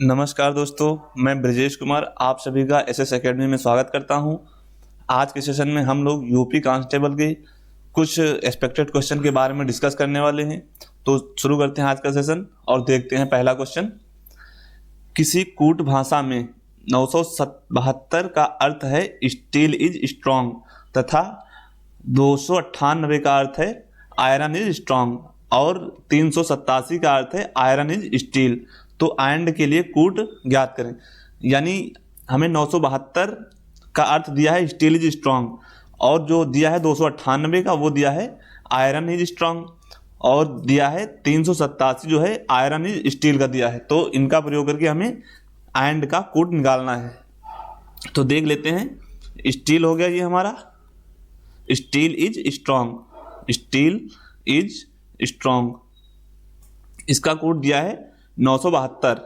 नमस्कार दोस्तों, मैं ब्रजेश कुमार आप सभी का एसएस एकेडमी में स्वागत करता हूं। आज के सेशन में हम लोग यूपी कांस्टेबल के कुछ एक्सपेक्टेड क्वेश्चन के बारे में डिस्कस करने वाले हैं। तो शुरू करते हैं आज का सेशन और देखते हैं पहला क्वेश्चन। किसी कूट भाषा में 972 का अर्थ है स्टील इज स्ट्रांग तथा 298 का अर्थ है आयरन इज स्ट्रांग और 387 का अर्थ है आयरन इज स्टील। तो एंड के लिए कूट ज्ञात करें। यानी हमें 972 का अर्थ दिया है स्टील इज स्ट्रांग और जो दिया है 298 का वो दिया है आयरन इज स्ट्रांग और दिया है 387 जो है आयरन इज स्टील का दिया है। तो इनका प्रयोग करके हमें एंड का कूट निकालना है। तो देख लेते हैं। स्टील हो गया ये हमारा, steel is strong, steel is strong. इसका कूट दिया है 972,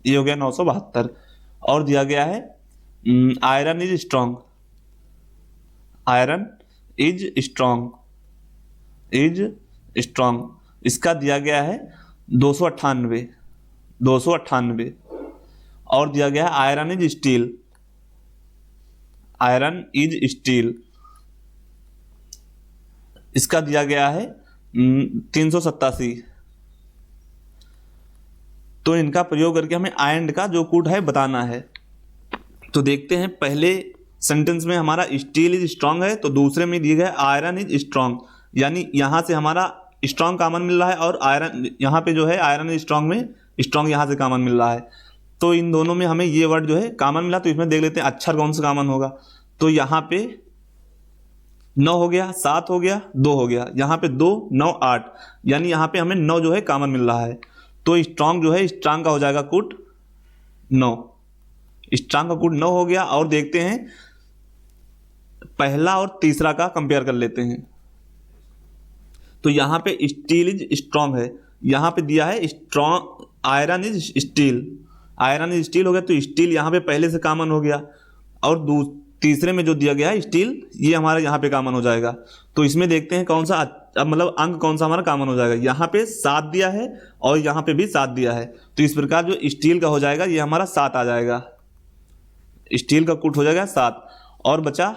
ये हो गया 972 और दिया गया है iron is strong, iron is strong, is strong. इसका दिया गया है 298, 298 और दिया गया है iron is steel, iron is steel. इसका दिया गया है 387। तो इनका प्रयोग करके हमें एंड का जो कूट है बताना है। तो देखते हैं, पहले सेंटेंस में हमारा स्टील इज स्ट्रांग है तो दूसरे में दिया गया है आयरन इज स्ट्रांग। यानी यहाँ से हमारा स्ट्रांग कॉमन मिल रहा है और आयरन यहाँ पे जो है आयरन इज स्ट्रांग में स्ट्रांग यहाँ से कॉमन मिल रहा है। तो इन दोनों में हमें ये वर्ड जो है कॉमन मिला। तो इसमें देख लेते हैं अक्षर कौन सा कॉमन होगा। तो यहाँ पे 9 हो गया, 7 हो गया, 2 हो गया, यहाँ पे 2, 9, 8, यानी यहाँ पे हमें 9 जो है कॉमन मिल रहा है। तो स्ट्रांग जो है स्ट्रांग का हो जाएगा कूट 9, स्ट्रांग का कूट 9 हो गया। और देखते हैं पहला और तीसरा का कंपेयर कर लेते हैं। तो यहाँ पे स्टील इज स्ट्रांग है, यहाँ पे दिया है strong iron is steel, iron is steel हो गया। तो स्टील यहाँ पे पहले से कॉमन हो गया और तीसरे में जो दिया गया है स्टील ये हमारा यहाँ पे कॉमन हो जाएगा। तो इसमें देखते हैं कौन सा अब मतलब अंक कौन सा हमारा कॉमन हो जाएगा। यहाँ पे 7 दिया है और यहाँ पे भी 7 दिया है। तो इस प्रकार जो स्टील का हो जाएगा ये हमारा 7 आ जाएगा, स्टील का कूट हो जाएगा 7। और बचा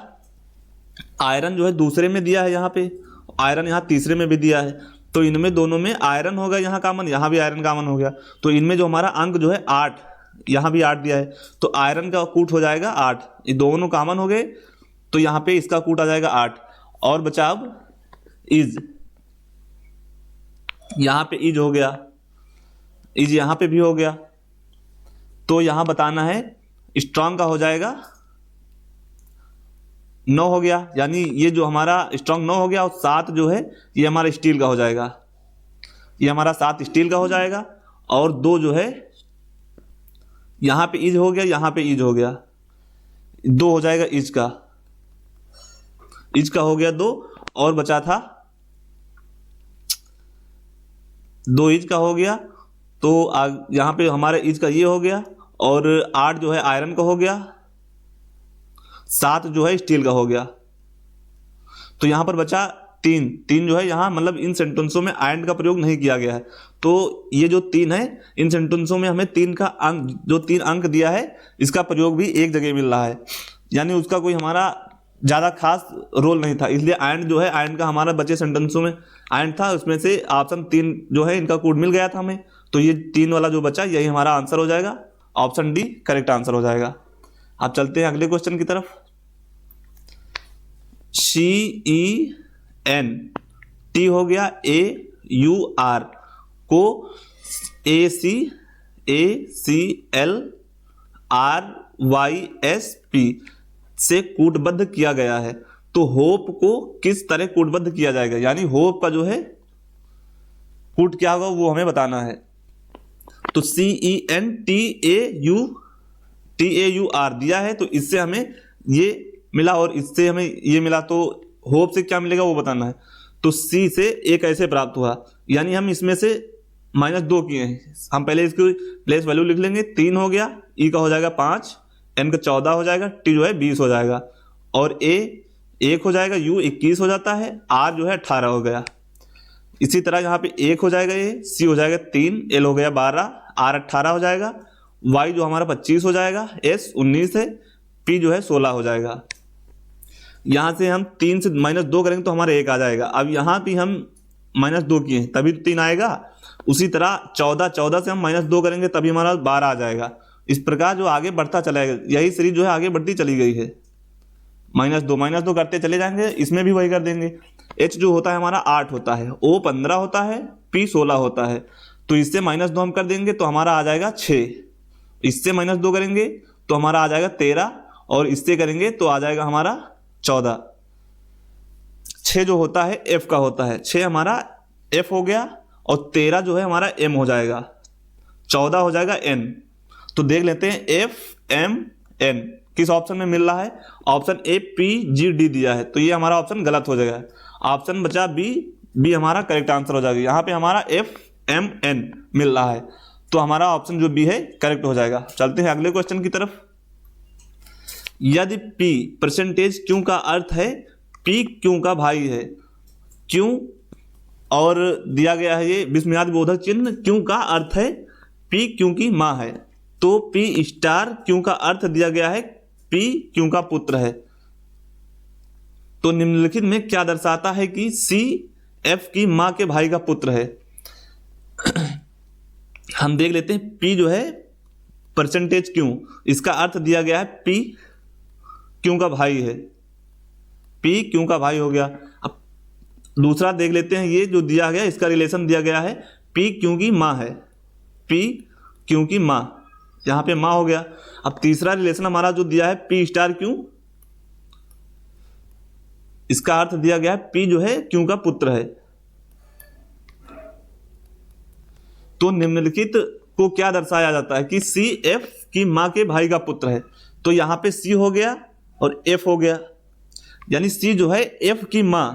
आयरन जो है दूसरे में दिया है, यहाँ पे आयरन यहाँ तीसरे में भी दिया है। तो इनमें दोनों में आयरन होगा यहाँ कॉमन, यहाँ भी आयरन कॉमन हो गया। तो इनमें जो हमारा अंक जो है 8, यहाँ भी 8 दिया है। तो आयरन का कूट हो जाएगा 8, ये दोनों कॉमन हो गए। तो यहाँ पे इसका कूट आ जाएगा 8 और बचा अब इज, यहाँ पे इज हो गया, इज यहाँ पे भी हो गया। तो यहाँ बताना है स्ट्रांग का हो जाएगा 9 हो गया, यानी ये जो हमारा स्ट्रांग 9 हो गया और 7 जो है ये हमारा स्टील का हो जाएगा, ये हमारा 7 स्टील का हो जाएगा। और 2 जो है यहाँ पे इज हो गया, यहाँ पे इज हो गया, 2 हो जाएगा इज का, इज का हो गया 2 और बचा था 2 इज का हो गया। तो यहाँ पे हमारे इज का ये हो गया और 8 जो है आयरन का हो गया, 7 जो है स्टील का हो गया। तो यहाँ पर बचा 3 जो है यहाँ मतलब इन सेंटेंसों में एंड का प्रयोग नहीं किया गया है। तो ये जो 3 है इन सेंटेंसों में हमें 3 का अंक, जो 3 अंक दिया है इसका प्रयोग भी एक जगह मिल रहा है, यानी उसका कोई हमारा ज़्यादा खास रोल नहीं था। इसलिए एंड जो है एंड का हमारा बचे सेंटेंसों में एंड था, उसमें से ऑप्शन 3 जो है इनका कूट मिल गया था हमें। तो ये 3 वाला जो बचा यही हमारा आंसर हो जाएगा, ऑप्शन डी करेक्ट आंसर हो जाएगा। आप चलते हैं अगले क्वेश्चन की तरफ। CEN हो गया AUR को ACACLRYSP से कूटबद्ध किया गया है। तो होप को किस तरह कूटबद्ध किया जाएगा, यानी होप का जो है कूट क्या होगा वो हमें बताना है। तो CENTAUR दिया है, तो इससे हमें ये मिला और इससे हमें ये मिला, तो होप से क्या मिलेगा वो बताना है। तो C से A कैसे प्राप्त हुआ, यानी हम इसमें से -2 किए हैं। हम पहले इसकी प्लेस वैल्यू लिख लेंगे। 3 हो गया, E का हो जाएगा 5, N का 14 हो जाएगा, T जो है 20 हो जाएगा और A 1 हो जाएगा, U 21 हो जाता है, R जो है 18 हो गया। इसी तरह यहाँ पे 1 हो जाएगा, ये C हो जाएगा 3, L हो गया 12, R 18 हो जाएगा y जो हमारा 25 हो जाएगा, s 19 है, p जो है 16 हो जाएगा। यहां से हम 3 से -2 करेंगे तो हमारा 1 आ जाएगा। अब यहां भी हम -2 किए हैं तभी तो 3 आएगा। उसी तरह 14 से हम -2 करेंगे तभी हमारा 12 आ जाएगा। इस प्रकार जो आगे बढ़ता चलाएगा, यही सीरीज जो है आगे बढ़ती चली गई है। -2 करते चले जाएंगे, इसमें भी वही कर देंगे। h जो होता है हमारा 8 होता है, o 15 होता है, p 16 होता है। तो इससे -2 हम कर देंगे तो हमारा आ जाएगा 6। इससे -2 करेंगे तो हमारा आ जाएगा 13, और इससे करेंगे तो आ जाएगा हमारा 14। 6 जो होता है f का होता है, 6 हमारा f हो गया, और 13 जो है हमारा m हो जाएगा, 14 हो जाएगा n। तो देख लेते हैं f m n किस ऑप्शन में मिल रहा है। Option A p g d दिया है, तो ये हमारा ऑप्शन गलत हो जाएगा। ऑप्शन बचा बी हमारा करेक्ट आंसर हो जाएगा। यहाँ पे हमारा f m n मिल रहा है, तो हमारा ऑप्शन जो बी है करेक्ट हो जाएगा। चलते हैं अगले क्वेश्चन की तरफ। यदि p परसेंटेज q का अर्थ है p q का भाई है, q और दिया गया है ये विस्मयादि बोधक चिन्ह, q का अर्थ है p q की मां है, तो p स्टार q का अर्थ दिया गया है p q का पुत्र है। तो निम्नलिखित में क्या दर्शाता है कि c f की मां के भाई का पुत्र है। हम देख लेते हैं, p जो है परसेंटेज q, इसका अर्थ दिया गया है p q का भाई है, p q का भाई हो गया। अब दूसरा देख लेते हैं, ये जो दिया गया इसका रिलेशन दिया गया है p q की मां है, p q की मां, यहाँ पे मां हो गया। अब तीसरा रिलेशन हमारा जो दिया है p स्टार q, इसका अर्थ दिया गया है p जो है q का पुत्र है। तो निम्नलिखित को क्या दर्शाया जाता है कि c f की मां के भाई का पुत्र है। तो यहाँ पे c हो गया और f हो गया, यानी c जो है f की मां,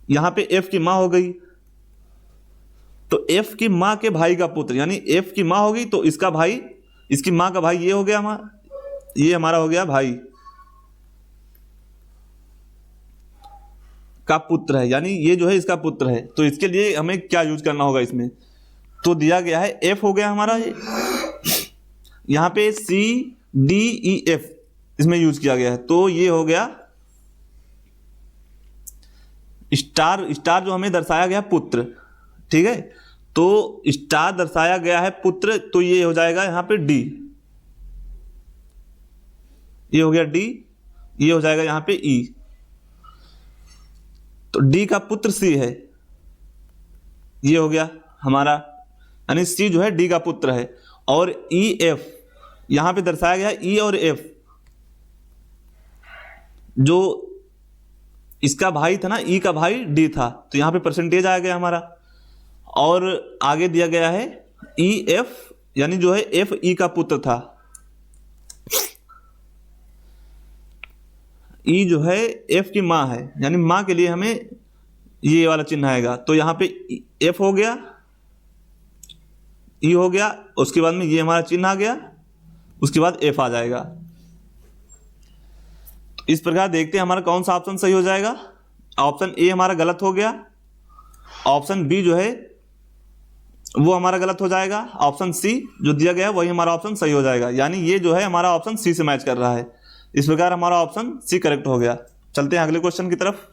यहाँ पे f की मां हो गई, तो f की मां के भाई का पुत्र, यानी f की मां होगी तो इसका भाई, इसकी मां का भाई ये हो गया हमारा, ये हमारा हो गया भाई का पुत्र है, यानी ये जो है इसका पुत्र है। तो इसके लिए हमें क्या यूज करना होगा इसमें, तो दिया गया है f हो गया हमारा, यहाँ पे c d e f इसमें यूज किया गया है, तो ये हो गया स्टार, स्टार जो हमें दर्शाया गया पुत्र, ठीक है। तो स्टार दर्शाया गया है पुत्र, तो ये हो जाएगा यहाँ पे d, ये हो गया d, ये हो जाएगा यहाँ पे e। तो d का पुत्र c है, ये हो गया हमारा, यानी c जो है d का पुत्र है। और e f यहां पे दर्शाया गया है, e और f जो इसका भाई था ना, e का भाई d था, तो यहां पे परसेंटेज आ गया हमारा। और आगे दिया गया है e f, यानी जो है f e का पुत्र था, e जो है f की मां है, यानी मां के लिए हमें ये वाला चिन्ह आएगा। तो यहां पे f हो गया, e हो गया, उसके बाद में ये हमारा चिन्ह आ गया, उसके बाद f आ जाएगा। तो इस प्रकार देखते हैं हमारा कौन सा ऑप्शन सही हो जाएगा। ऑप्शन ए हमारा गलत हो गया, ऑप्शन बी जो है वो हमारा गलत हो जाएगा, ऑप्शन सी जो दिया गया है वही हमारा ऑप्शन सही हो जाएगा, यानी ये जो है हमारा ऑप्शन सी से मैच कर रहा है। इस प्रकार हमारा ऑप्शन सी करेक्ट हो गया। चलते हैं अगले क्वेश्चन की तरफ।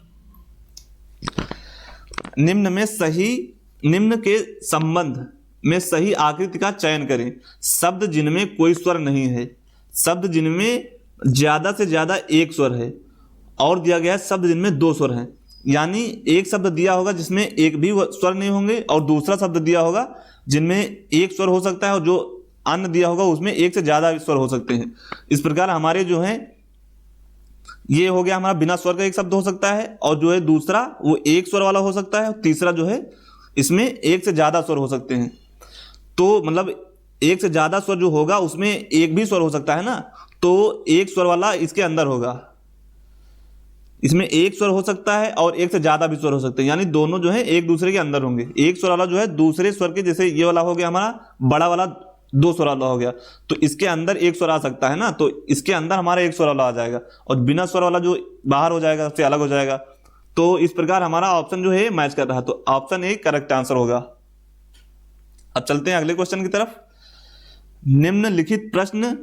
निम्न के संबंध में सही आकृति का चयन करें। शब्द जिनमें कोई स्वर नहीं है, शब्द जिनमें ज्यादा से ज्यादा एक स्वर है, और दिया गया है शब्द जिनमें दो स्वर हैं। यानी एक शब्द दिया होगा जिसमें एक भी स्वर नहीं होंगे, और दूसरा शब्द दिया होगा जिनमें एक स्वर हो सकता है, और जो अन्य दिया होगा उसमें एक से ज्यादा स्वर हो सकते हैं। इस प्रकार हमारे जो है ये हो गया हमारा बिना स्वर का एक शब्द हो सकता है, और जो है दूसरा वो एक स्वर वाला हो सकता है, और तीसरा जो है इसमें एक से ज्यादा स्वर हो सकते हैं। तो मतलब एक से ज्यादा स्वर जो होगा उसमें एक भी स्वर हो सकता है ना, तो एक स्वर वाला इसके अंदर होगा, इसमें एक स्वर हो सकता है और एक से ज्यादा भी स्वर हो सकते हैं, यानी दोनों जो है एक दूसरे के अंदर होंगे। एक स्वर वाला जो है दूसरे स्वर के, जैसे ये वाला हो गया हमारा बड़ा वाला दो स्वर वाला हो गया, तो इसके अंदर एक स्वर आ सकता है ना, तो इसके अंदर हमारा एक स्वर वाला आ जाएगा, और बिना स्वर वाला जो बाहर हो जाएगा उससे अलग हो जाएगा। तो इस प्रकार हमारा ऑप्शन जो है मैच कर रहा है, तो ऑप्शन ए करेक्ट आंसर होगा। अब चलते हैं अगले क्वेश्चन की तरफ। निम्नलिखित प्रश्न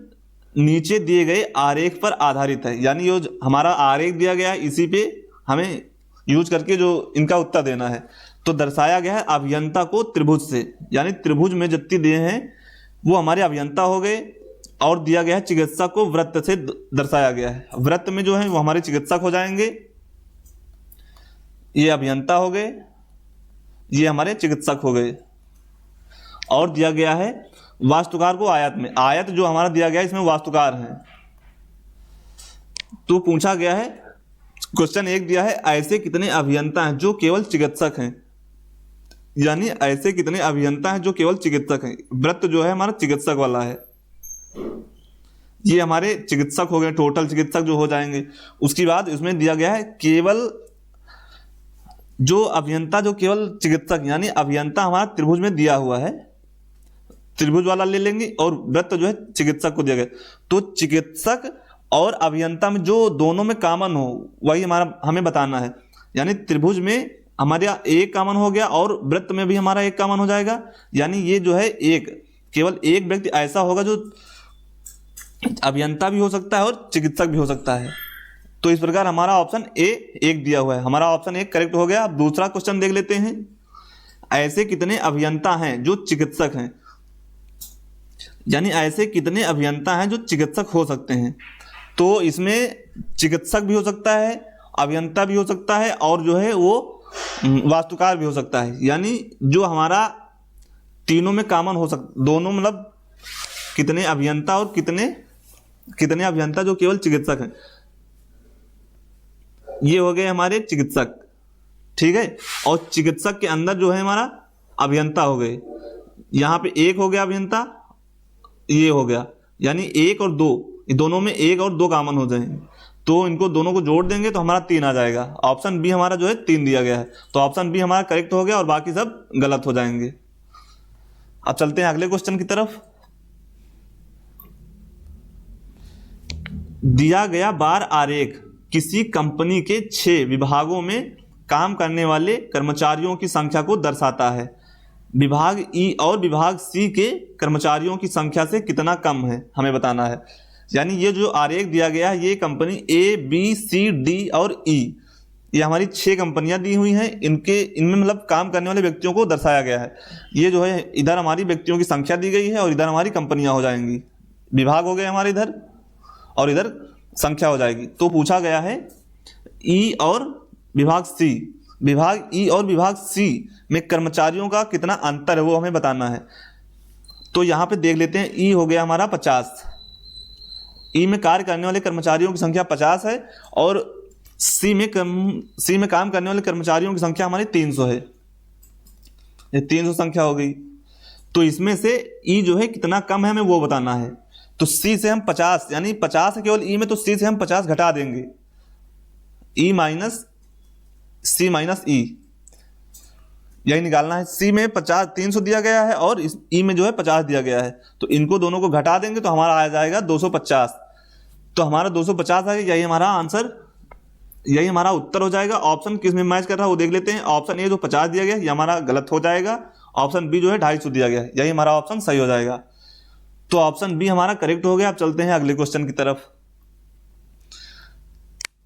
नीचे दिए गए आरेख पर आधारित है। यानी ये जो हमारा आरेख दिया गया है इसी पे हमें यूज करके जो इनका उत्तर देना है। तो दर्शाया गया है अभियंता को त्रिभुज से, यानी त्रिभुज में जितने दिए हैं वो हमारे अभियंता हो गए, और दिया गया है चिकित्सक को वृत्त से दर्शाया गया है। वृत्त में जो है वो हमारे चिकित्सक हो जाएंगे, ये अभियंता हो गए, ये हमारे चिकित्सक हो गए। और दिया गया है वास्तुकार को आयत में, आयत जो हमारा दिया गया है इसमें वास्तुकार हैं। तो पूछा गया है, क्वेश्चन 1 दिया है ऐसे कितने अभियंता हैं जो केवल चिकित्सक हैं, यानी ऐसे कितने अभियंता हैं जो केवल चिकित्सक हैं। वृत्त जो है हमारा चिकित्सक वाला है, ये हमारे चिकित्सक हो गए, टोटल चिकित्सक जो हो जाएंगे। उसके बाद इसमें दिया गया है केवल जो अभियंता जो केवल चिकित्सक, यानी अभियंता हमारा त्रिभुज में दिया हुआ है, त्रिभुज वाला ले लेंगे, और वृत्त जो है चिकित्सक को दिया गया। तो चिकित्सक और अभियंता में जो दोनों में कॉमन हो वही हमारा हमें बताना है। यानी त्रिभुज में हमारे यहाँ एक कॉमन हो गया और वृत्त में भी हमारा एक कॉमन हो जाएगा। यानी ये जो है एक केवल एक व्यक्ति ऐसा होगा जो अभियंता भी हो सकता है और चिकित्सक भी हो सकता है। तो इस प्रकार हमारा ऑप्शन ए 1 दिया हुआ है, हमारा ऑप्शन 1 करेक्ट हो गया। अब दूसरा क्वेश्चन देख लेते हैं, ऐसे कितने अभियंता हैं जो चिकित्सक हैं, यानी ऐसे कितने अभियंता हैं जो चिकित्सक हो सकते हैं। तो इसमें चिकित्सक भी हो सकता है, अभियंता भी हो सकता है, और जो है वो वास्तुकार भी हो सकता है। यानी जो हमारा तीनों में कॉमन हो दोनों, मतलब कितने अभियंता और कितने अभियंता जो केवल चिकित्सक हैं, ये हो गए हमारे चिकित्सक, ठीक है। और चिकित्सक के अंदर जो है हमारा अभियंता हो गए, यहाँ पे 1 हो गया अभियंता, ये हो गया, यानी 1 और 2, दोनों में 1 और 2 कॉमन हो जाएंगे, तो इनको दोनों को जोड़ देंगे तो हमारा 3 आ जाएगा। ऑप्शन बी हमारा जो है 3 दिया गया है, तो ऑप्शन बी हमारा करेक्ट हो गया और बाकी सब गलत हो जाएंगे। अब चलते हैं अगले क्वेश्चन की तरफ। दिया गया बार आरेख किसी कंपनी के 6 विभागों में काम करने वाले कर्मचारियों की संख्या को दर्शाता है। विभाग ई और विभाग सी के कर्मचारियों की संख्या से कितना कम है, हमें बताना है। यानी ये जो आरेख दिया गया है ये कंपनी ए, बी, सी, डी और ई, ये हमारी 6 कंपनियां दी हुई हैं। इनमें मतलब काम करने वाले व्यक्तियों को दर्शाया गया है। ये जो है इधर हमारी व्यक्तियों की संख्या दी गई है और इधर हमारी कंपनियां हो जाएंगी, विभाग हो गए हमारे इधर, और इधर संख्या हो जाएगी। तो पूछा गया है ई और विभाग सी, विभाग ई और विभाग सी में कर्मचारियों का कितना अंतर है वो हमें बताना है। तो यहाँ पे देख लेते हैं, ई हो गया हमारा 50, ई में कार्य करने वाले कर्मचारियों की संख्या 50 है, और सी में काम करने वाले कर्मचारियों की संख्या हमारी 300 है, ये 300 संख्या हो गई। तो इसमें से ई जो है कितना कम है हमें वो बताना है। तो सी से हम 50, यानी 50 है केवल ई में, तो सी से हम 50 घटा देंगे, ई माइनस सी माइनस ई, यही निकालना है। सी में 50 300 दिया गया है और इस ई में जो है 50 दिया गया है, तो इनको दोनों को घटा देंगे तो हमारा आ जाएगा 250। तो हमारा 250 है, यही हमारा आंसर, यही हमारा उत्तर हो जाएगा। ऑप्शन किस में मैच कर रहा है वो देख लेते हैं। ऑप्शन ए जो 50 दिया गया ये हमारा गलत हो जाएगा, ऑप्शन बी जो है 250 दिया गया है, यही हमारा ऑप्शन सही हो जाएगा। तो ऑप्शन बी हमारा करेक्ट हो गया। अब चलते हैं अगले क्वेश्चन की तरफ।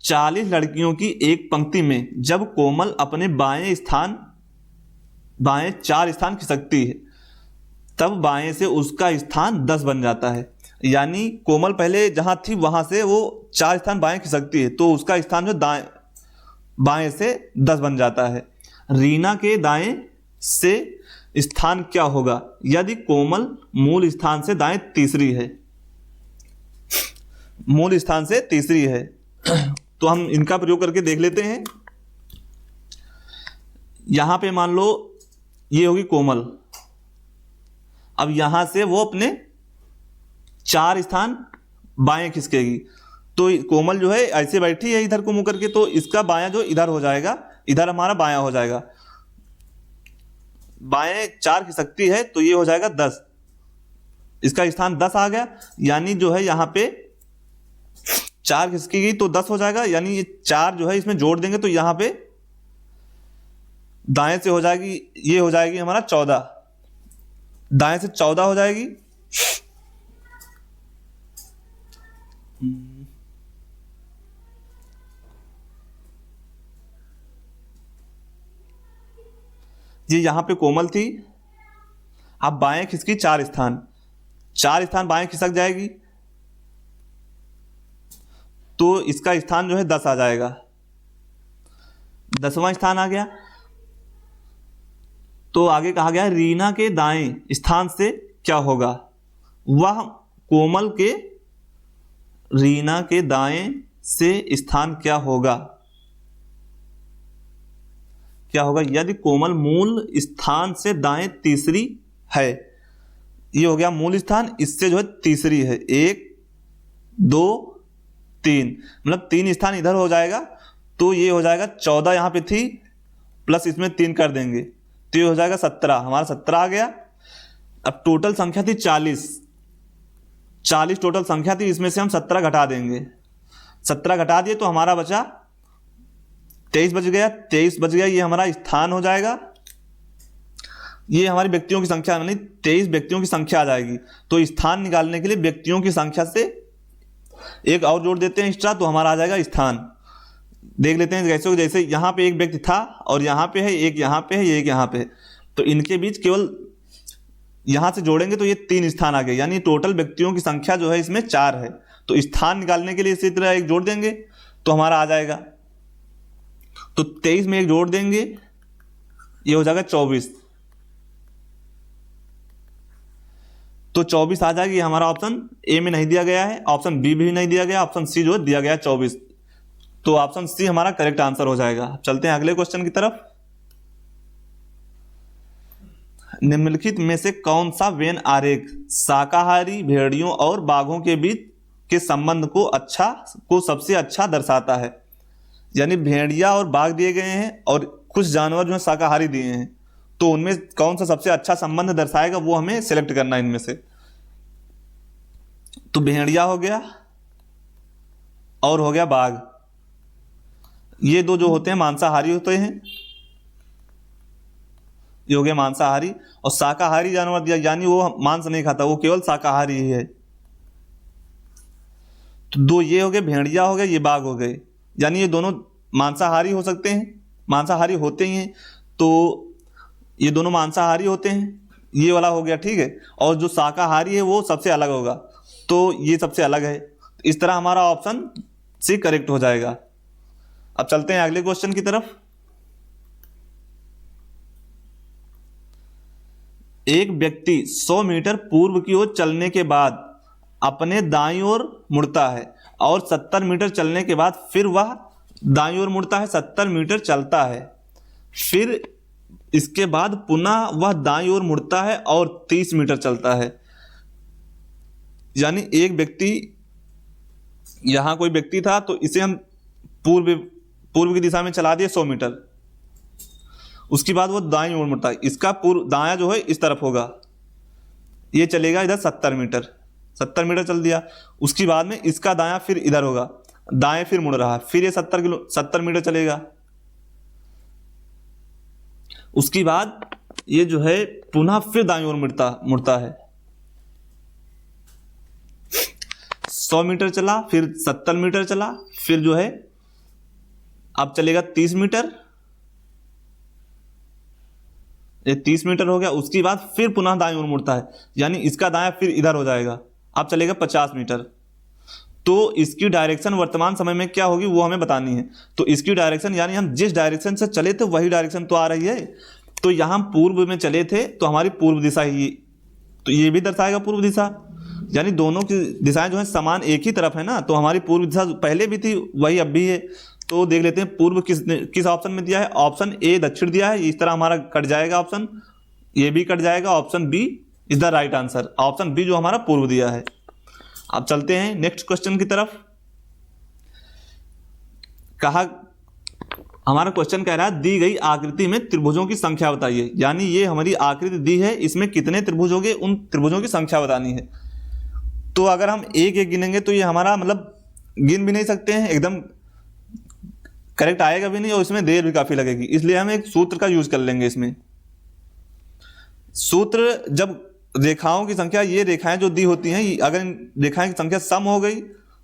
40 लड़कियों की एक पंक्ति में जब कोमल अपने बाएं 4 स्थान खिसकती है तब बाएं से उसका स्थान 10 बन जाता है। यानी कोमल पहले जहां थी वहां से वो 4 स्थान बाएं खिसकती है, तो उसका स्थान जो बाएं से 10 बन जाता है। रीना के दाएं से स्थान क्या होगा यदि कोमल मूल स्थान से दाएं तीसरी है, मूल स्थान से तीसरी है। तो हम इनका प्रयोग करके देख लेते हैं। यहां पे मान लो ये होगी कोमल, अब यहां से वो अपने 4 स्थान बाएं खिसकेगी, तो कोमल जो है ऐसे बैठी है इधर को मुंह करके, तो इसका बायां जो इधर हो जाएगा, इधर हमारा बायां हो जाएगा। बाएं 4 खिसकती है तो ये हो जाएगा 10, इसका स्थान 10 आ गया। यानी जो है यहां पे 4 खिसकेगी तो 10 हो जाएगा, यानी ये 4 जो है इसमें जोड़ देंगे तो यहां पे दाएं से हो जाएगी, ये हो जाएगी हमारा 14, दाएं से 14 हो जाएगी। ये यहां पे कोमल थी, अब बाएं खिसकी 4 स्थान, 4 स्थान बाएं खिसक जाएगी तो इसका स्थान जो है 10 आ जाएगा, 10वां स्थान आ गया। तो आगे कहा गया रीना के दाएं स्थान से क्या होगा, वह कोमल के रीना के दाएं से स्थान क्या होगा, क्या होगा यदि कोमल मूल स्थान से दाएं तीसरी है, ये हो गया मूल स्थान, इससे जो है तीसरी है, 1 2 3, मतलब 3 स्थान इधर हो जाएगा तो ये हो जाएगा 14 यहां पे थी प्लस इसमें 3 कर देंगे तो ये हो जाएगा 17, हमारा 17 आ गया। अब टोटल संख्या थी 40 टोटल संख्या थी, इसमें से हम 17 घटा देंगे, 17 घटा दिए तो हमारा बचा 23 बच गया, 23 बच गया, ये हमारा स्थान हो जाएगा। ये हमारी व्यक्तियों की संख्या यानी 23 व्यक्तियों की संख्या आ जाएगी। तो स्थान निकालने के लिए व्यक्तियों की संख्या से एक और जोड़ देते हैं एक्स्ट्रा तो हमारा आ जाएगा स्थान। देख लेते हैं जैसे जैसे यहाँ पे एक व्यक्ति था और यहाँ पे है, एक यहाँ पे है, एक यहाँ पे है, तो इनके बीच केवल यहाँ से जोड़ेंगे तो ये 3 स्थान आ गए, यानी टोटल व्यक्तियों की संख्या जो है इसमें 4 है। तो स्थान निकालने के लिए इसी तरह एक जोड़ देंगे तो हमारा आ जाएगा, तो 23 में एक जोड़ देंगे ये हो जाएगा 24, तो 24 आ जाएगी। हमारा ऑप्शन ए में नहीं दिया गया है, ऑप्शन बी भी नहीं दिया गया, ऑप्शन सी जो दिया गया 24, तो ऑप्शन सी हमारा करेक्ट आंसर हो जाएगा। चलते हैं अगले क्वेश्चन की तरफ। निम्नलिखित में से कौन सा वेन आरेख शाकाहारी भेड़ियों और बाघों के बीच के संबंध को सबसे अच्छा दर्शाता है, यानी भेड़िया और बाघ दिए गए हैं और कुछ जानवर जो है शाकाहारी दिए हैं, तो उनमें कौन सा सबसे अच्छा संबंध दर्शाएगा वो हमें सिलेक्ट करना है इनमें से। तो भेड़िया हो गया और हो गया बाघ, ये दो जो होते हैं मांसाहारी होते हैं, ये हो गया मांसाहारी, और शाकाहारी जानवर दिया यानी वो मांस नहीं खाता, वो केवल शाकाहारी ही है। तो दो ये हो गए, भेड़िया हो गए, ये बाघ हो गए, यानी ये दोनों मांसाहारी हो सकते हैं, मांसाहारी होते ही हैं, तो ये दोनों मांसाहारी होते हैं, ये वाला हो गया, ठीक है। और जो शाकाहारी है वो सबसे अलग होगा, तो ये सबसे अलग है। इस तरह हमारा ऑप्शन सी करेक्ट हो जाएगा। अब चलते हैं अगले क्वेश्चन की तरफ। एक व्यक्ति 100 मीटर पूर्व की ओर चलने के बाद अपने दाईं ओर मुड़ता है और 70 मीटर चलने के बाद फिर वह दाईं ओर मुड़ता है, 70 मीटर चलता है, फिर इसके बाद पुनः वह दाईं ओर मुड़ता है और 30 मीटर चलता है। यानी एक व्यक्ति, यहां कोई व्यक्ति था तो इसे हम पूर्व की दिशा में चला दिए 100 मीटर, उसके बाद वो दाईं ओर मुड़ता है, इसका पूर्व दायां जो है इस तरफ होगा, ये चलेगा इधर 70 मीटर चल दिया, उसके बाद में इसका दायां फिर इधर होगा, दाएं फिर मुड़ रहा है, फिर ये 70 मीटर चलेगा, उसके बाद ये जो है पुनः फिर दाईं ओर मुड़ता है, 100 मीटर चला, फिर 70 मीटर चला, फिर जो है अब चलेगा 30 मीटर, ये 30 मीटर हो गया, उसके बाद फिर पुनः दाईं ओर मुड़ता है, यानी इसका दायां फिर इधर हो जाएगा, अब चलेगा 50 मीटर। तो इसकी डायरेक्शन वर्तमान समय में क्या होगी वो हमें बतानी है। तो इसकी डायरेक्शन यानी हम जिस डायरेक्शन से चले थे वही डायरेक्शन तो आ रही है, तो यहाँ हम पूर्व में चले थे तो हमारी पूर्व दिशा ही, तो ये भी दर्शाएगा पूर्व दिशा, यानी दोनों की दिशाएं जो है समान एक ही तरफ है ना, तो हमारी पूर्व दिशा पहले भी थी वही अब भी है। तो देख लेते हैं पूर्व किस ऑप्शन में दिया है, ऑप्शन ए दक्षिण दिया है, इस तरह हमारा कट जाएगा ऑप्शन, ये भी कट जाएगा, option B is the right answer, option B जो हमारा पूर्व दिया है। अब चलते हैं नेक्स्ट क्वेश्चन की तरफ। हमारा क्वेश्चन कह रहा है दी गई आकृति में त्रिभुजों की संख्या बताइए, यानी ये हमारी आकृति दी है, इसमें कितने त्रिभुज होंगे उन त्रिभुजों की संख्या बतानी है। तो अगर हम एक एक गिनेंगे तो ये हमारा मतलब गिन भी नहीं सकते हैं, एकदम करेक्ट आएगा भी नहीं और इसमें देर भी काफी लगेगी, इसलिए हम एक सूत्र का यूज कर लेंगे। इसमें सूत्र, जब रेखाओं की संख्या, ये रेखाएं जो दी होती हैं, अगर इन रेखाएं की संख्या सम हो गई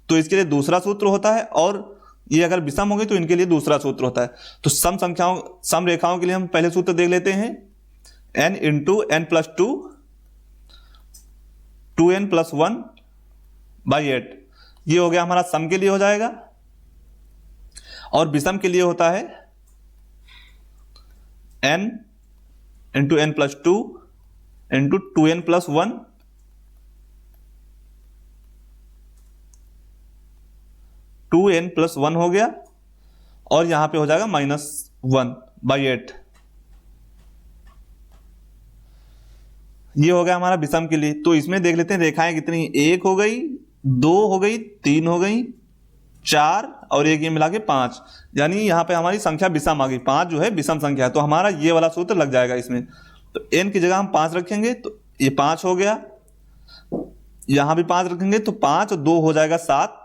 तो इसके लिए दूसरा सूत्र होता है, और ये अगर विषम हो गई तो इनके लिए दूसरा सूत्र होता है। तो सम रेखाओं के लिए हम पहले सूत्र देख लेते हैं, n into N plus two 2n plus 1/8। ये हो गया हमारा सम के लिए हो जाएगा, और विषम के लिए होता है n into N plus two into 2n plus 1 2n plus 1 हो गया, और यहां पे हो जाएगा -1/8। ये हो गया हमारा विषम के लिए। तो इसमें देख लेते हैं रेखाएं कितनी, 1 हो गई, 2 हो गई, 3 हो गई, 4 और 1 ये मिला के 5, यानी यहां पे हमारी संख्या विषम आ गई। 5 जो है विषम संख्या है, तो हमारा ये वाला सूत्र लग जाएगा इसमें। तो n की जगह हम 5 रखेंगे तो ये 5 हो गया, यहां भी 5 रखेंगे तो 5 और 2 हो जाएगा 7।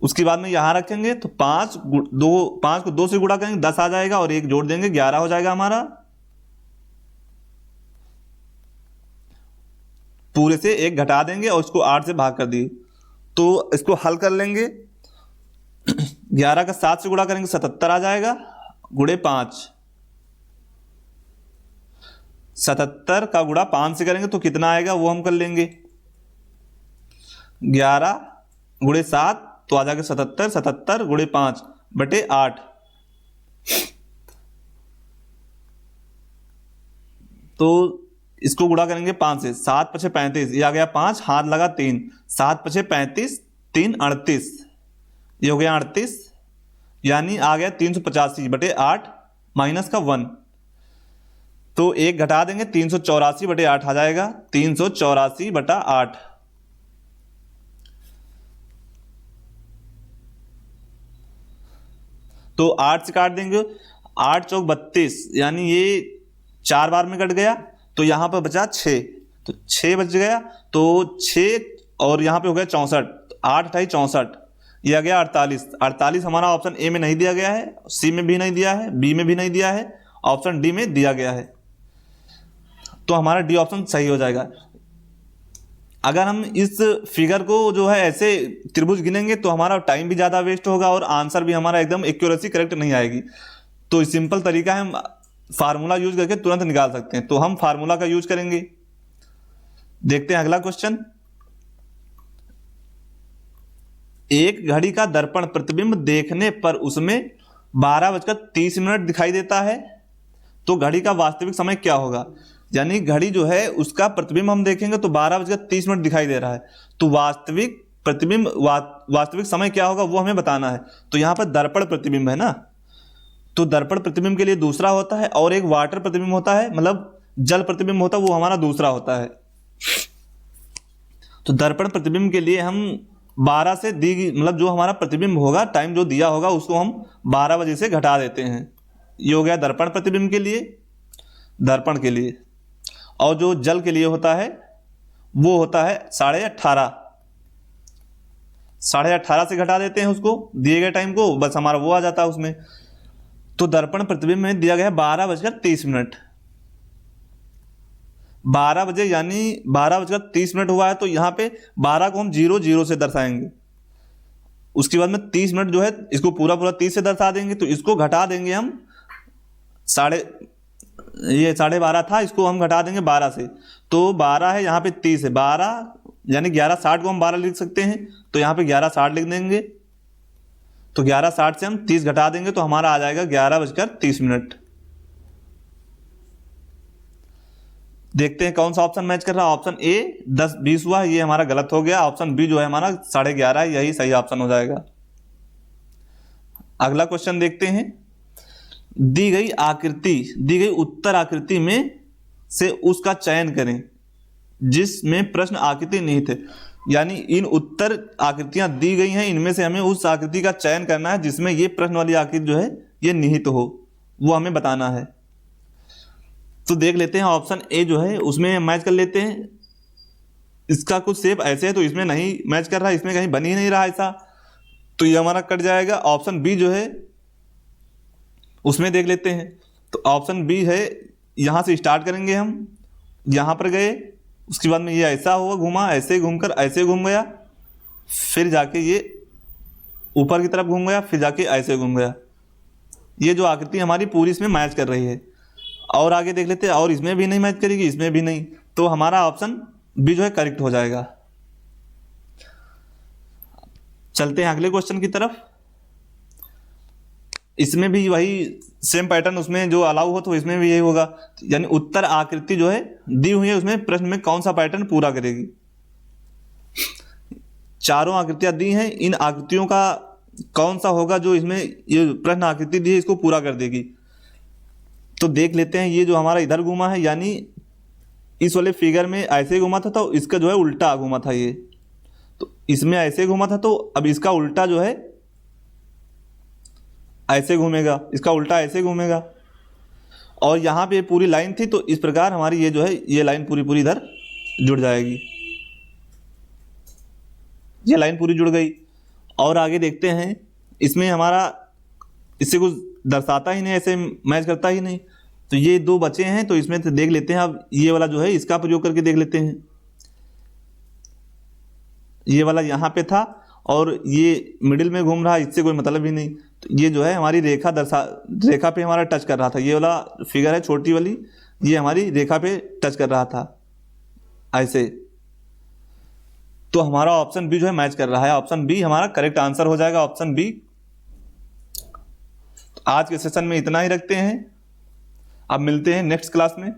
उसके बाद में यहां रखेंगे तो 5 को 2 से गुणा करेंगे 10 आ जाएगा, और 1 जोड़ देंगे 11 हो जाएगा हमारा। पूरे से 1 घटा देंगे और इसको 8 से भाग कर दिए, तो इसको हल कर लेंगे। 11 का 7 से गुणा करेंगे 77 आ जाएगा, गुणे 5। 77 का गुणा 5 से करेंगे तो कितना आएगा वो हम कर लेंगे, 11 गुणे 7 तो आ जाएगा 77, 77 गुणे 5/8। तो इसको गुणा करेंगे 5 से, 7 × 5 = 35, ये आ गया 5, हाथ लगा 3, 7 × 5 = 35, 3 38, ये हो गया 38, यानी आ गया 385/8 माइनस का 1। तो 1 घटा देंगे 384/8 आ जाएगा, 384/8। तो 8 से काट देंगे, 8 चौक 32, यानी ये 4 बार में कट गया, तो यहां पर बचा 6, तो 6 बच गया, तो 6 और यहां पे हो गया 64, 8 × 8 = 64, ये आ गया 48। 48 हमारा ऑप्शन ए में नहीं दिया गया है, सी में भी नहीं दिया है, बी में भी नहीं दिया है, ऑप्शन डी में दिया गया है, तो हमारा डी ऑप्शन सही हो जाएगा। अगर हम इस फिगर को जो है ऐसे त्रिभुज गिनेंगे तो हमारा टाइम भी ज़्यादा वेस्ट होगा और आंसर भी हमारा एकदम एक्यूरेसी करेक्ट नहीं आएगी। तो सिंपल तरीका है, हम फार्मूला यूज करके तुरंत निकाल सकते हैं, तो हम फार्मूला का यूज करेंगे। देखते हैं अगला क्वेश्चन। एक घड़ी का दर्पण प्रतिबिंब देखने पर उसमें 12:30 दिखाई देता है, तो घड़ी का वास्तविक समय क्या होगा। यानी घड़ी जो है उसका प्रतिबिंब हम देखेंगे तो 12:30 दिखाई दे रहा है, तो वास्तविक प्रतिबिंब वास्तविक समय क्या होगा वो हमें बताना है। तो यहां पर दर्पण प्रतिबिंब है ना, तो दर्पण प्रतिबिंब के लिए दूसरा होता है, और एक वाटर प्रतिबिंब होता है, मतलब जल प्रतिबिंब होता है, वो हमारा दूसरा होता है। तो दर्पण प्रतिबिंब के लिए हम 12 से मतलब जो हमारा प्रतिबिंब होगा, टाइम जो दिया होगा उसको हम 12 बजे से घटा देते हैं। ये हो गया दर्पण प्रतिबिंब के लिए, दर्पण के लिए। और जो जल के लिए होता है वो होता है 18:30, 18:30 से घटा देते हैं उसको दिए गए टाइम को, बस हमारा वो आ जाता है उसमें। तो दर्पण प्रतिबिंब में दिया गया है 12:30, 12 बजे यानी 12:30 हुआ है, तो यहाँ पे 12 को हम 00 से दर्शाएंगे। उसके बाद में 30 मिनट जो है इसको पूरा 30 से दर्शा देंगे, तो इसको घटा देंगे हम 12:30 था, इसको हम घटा देंगे 12 से, तो 12 है, यहाँ पे 30 है, 12 यानी 11:60 को हम 12 लिख सकते हैं, तो यहाँ पे 11:60 लिख देंगे। तो 11:60 से हम 30 घटा देंगे तो हमारा आ जाएगा 11:30। देखते हैं कौन सा ऑप्शन मैच कर रहा है। ऑप्शन ए 10:20 हुआ, ये हमारा गलत हो गया। ऑप्शन बी जो है हमारा 11:30, यही सही ऑप्शन हो जाएगा। अगला क्वेश्चन देखते हैं। दी गई उत्तर आकृति में से उसका चयन करें जिसमें प्रश्न आकृति निहित है। यानी इन उत्तर आकृतियां दी गई हैं, इनमें से हमें उस आकृति का चयन करना है जिसमें ये प्रश्न वाली आकृति जो है ये निहित हो, वो हमें बताना है। तो देख लेते हैं ऑप्शन ए जो है उसमें मैच कर लेते हैं। इसका कुछ शेप ऐसे है तो इसमें नहीं मैच कर रहा है, इसमें कहीं बन ही नहीं रहा ऐसा, तो ये हमारा कट जाएगा। ऑप्शन बी जो है उसमें देख लेते हैं। तो ऑप्शन बी है, यहां से स्टार्ट करेंगे हम, यहां पर गए, उसके बाद में ये ऐसा हुआ घूमा, ऐसे घूमकर ऐसे घूम गया, फिर जाके ये ऊपर की तरफ घूम गया, फिर जाके ऐसे घूम गया। ये जो आकृति हमारी पूरी इसमें मैच कर रही है। और आगे देख लेते हैं, और इसमें भी नहीं मैच करेगी, इसमें भी नहीं, तो हमारा ऑप्शन बी जो है करेक्ट हो जाएगा। चलते हैं अगले क्वेश्चन की तरफ। इसमें भी वही सेम पैटर्न उसमें जो अलाउ हो तो इसमें भी यही होगा, यानी उत्तर आकृति जो है दी हुई है उसमें प्रश्न में कौन सा पैटर्न पूरा करेगी। चारों आकृतियां दी हैं, इन आकृतियों का कौन सा होगा जो इसमें ये प्रश्न आकृति दी है इसको पूरा कर देगी। तो देख लेते हैं, ये जो हमारा इधर घूमा है, यानी इस वाले फिगर में ऐसे घूमा था तो इसका जो है उल्टा घूमा था ये, तो इसमें ऐसे घूमा था तो अब इसका उल्टा जो है ऐसे घूमेगा, इसका उल्टा ऐसे घूमेगा। और यहाँ पे पूरी लाइन थी तो इस प्रकार हमारी ये जो है ये लाइन पूरी पूरी इधर जुड़ जाएगी, ये लाइन पूरी जुड़ गई। और आगे देखते हैं, इसमें हमारा इससे कुछ दर्शाता ही नहीं, ऐसे मैच करता ही नहीं, तो ये दो बचे हैं, तो इसमें से देख लेते हैं। अब ये वाला जो है इसका प्रयोग करके देख लेते हैं। ये वाला यहाँ पे था और ये मिडिल में घूम रहा है, इससे कोई मतलब ही नहीं, तो ये जो है हमारी रेखा पे हमारा टच कर रहा था। ये वाला फिगर है छोटी वाली, ये हमारी रेखा पे टच कर रहा था ऐसे, तो हमारा ऑप्शन बी जो है मैच कर रहा है। ऑप्शन बी हमारा करेक्ट आंसर हो जाएगा, ऑप्शन बी। तो आज के सेशन में इतना ही रखते हैं, अब मिलते हैं नेक्स्ट क्लास में।